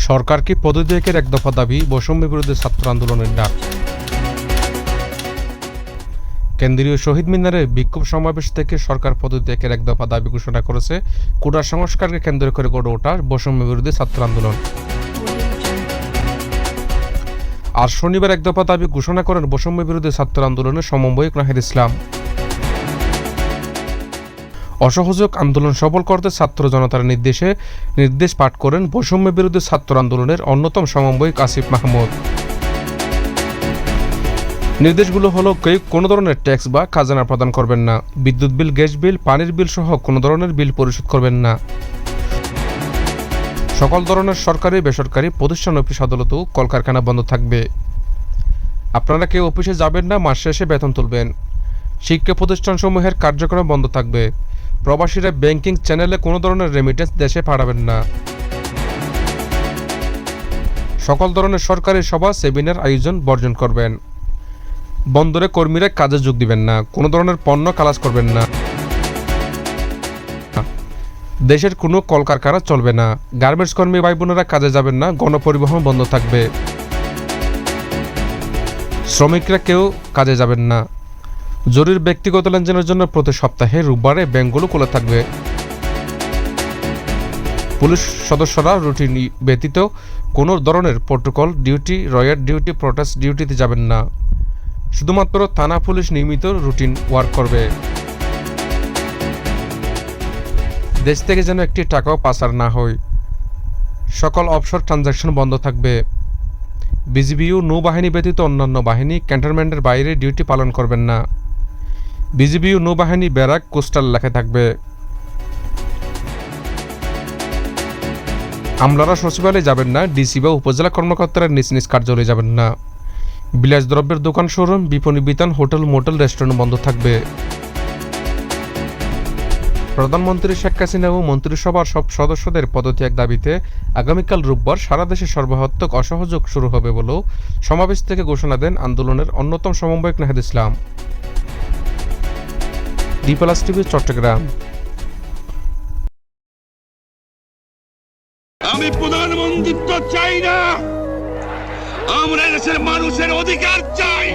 সরকারকে পদত্যাগের এক দফা দাবি, বৈষম্য বিরোধী ছাত্র আন্দোলনের ডাক। কেন্দ্রীয় শহীদ মিনারে বিক্ষোভ সমাবেশ থেকে সরকার পদত্যাগের এক দফা দাবি ঘোষণা করেছে। কোটা সংস্কারকে কেন্দ্র করে গড়ে ওঠা বৈষম্য বিরোধী ছাত্র আন্দোলন। আর শনিবার এক দফা দাবি ঘোষণা করেন বৈষম্য বিরোধী ছাত্র আন্দোলনের সমন্বয়ক নাহিদ ইসলাম। অসহযোগ আন্দোলন সফল করতে ছাত্র জনতার নির্দেশ পাঠ করেন বৈষম্য বিরোধী ছাত্র আন্দোলনের অন্যতম সমন্বয়ক আসিফ মাহমুদ। নির্দেশগুলো হলো, কেউ কোনো ধরনের ট্যাক্স বা খাজনা প্রদান করবেন না, বিদ্যুৎ বিল, গ্যাস বিল, পানির বিল সহ কোনো ধরনের বিল পরিশোধ করবেন না। সকল ধরনের সরকারি বেসরকারি প্রতিষ্ঠান, অফিস আদালত ও কলকারখানা বন্ধ থাকবে। আপনারা কেউ অফিসে যাবেন না, মাস শেষে বেতন তুলবেন। শিক্ষা প্রতিষ্ঠানসমূহের কার্যক্রম বন্ধ থাকবে। প্রবাসীরা ব্যাংকিং চ্যানেলে কোনো ধরনের রেমিটেন্স দেশে পাঠাবেন না। সকল ধরনের সরকারি সভা সেমিনার আয়োজন বর্জন করবেন। বন্দরে কর্মীরা কাজে যোগ দিবেন না, কোনো ধরনের পণ্য খালাস করবেন না। দেশের কোনো কলকারখানা চলবে না। গার্মেন্টস কর্মী ভাই বোনেরা কাজে যাবেন না, গণপরিবহন বন্ধ থাকবে। শ্রমিকরা কেউ কাজে যাবেন না। জরুরি ব্যক্তিগত লেনদেনের জন্য প্রতি সপ্তাহে রোববারে ব্যাংকগুলো খোলা থাকবে। পুলিশ সদস্যরা রুটিন ব্যতীত কোনো ধরনের প্রোটোকল ডিউটি, রয়ার ডিউটি, প্রোটেস্ট ডিউটিতে যাবেন না। শুধুমাত্র থানা পুলিশ নিয়মিত রুটিন ওয়ার্ক করবে। দেশ থেকে যেন একটি টাকাও পাচার না হয়। সকল অফশোর ট্রানজাকশন বন্ধ থাকবে। বিজিবি ও নৌবাহিনী ব্যতীত অন্যান্য বাহিনী ক্যান্টনমেন্টের বাইরে ডিউটি পালন করবেন না। বিজিবি ও নৌবাহিনী ব্যারাক, কোস্টাল এলাকায় থাকবে। আমলারা সচিবালয়ে যাবেন না। ডিসি বা উপজেলা কর্মকর্তারা নিজ নিজ কার্যালয়ে যাবেন না। বিলাস দ্রব্যের দোকান, শোরুম, বিপণী বিতান, হোটেল, মোটেল, রেস্টুরেন্ট বন্ধ থাকবে। প্রধানমন্ত্রী শেখ হাসিনা ও মন্ত্রিসভার সব সদস্যদের পদত্যাগ দাবিতে আগামীকাল রোববার সারা দেশে সর্বাত্মক অসহযোগ শুরু হবে বলেও সমাবেশ থেকে ঘোষণা দেন আন্দোলনের অন্যতম সমন্বয়ক নাহিদ ইসলাম। ডিপ্লাস টিভি, চট্টগ্রাম। আমি প্রধানমন্ত্রিত্ব চাই না, আমরা দেশের মানুষের অধিকার চাই।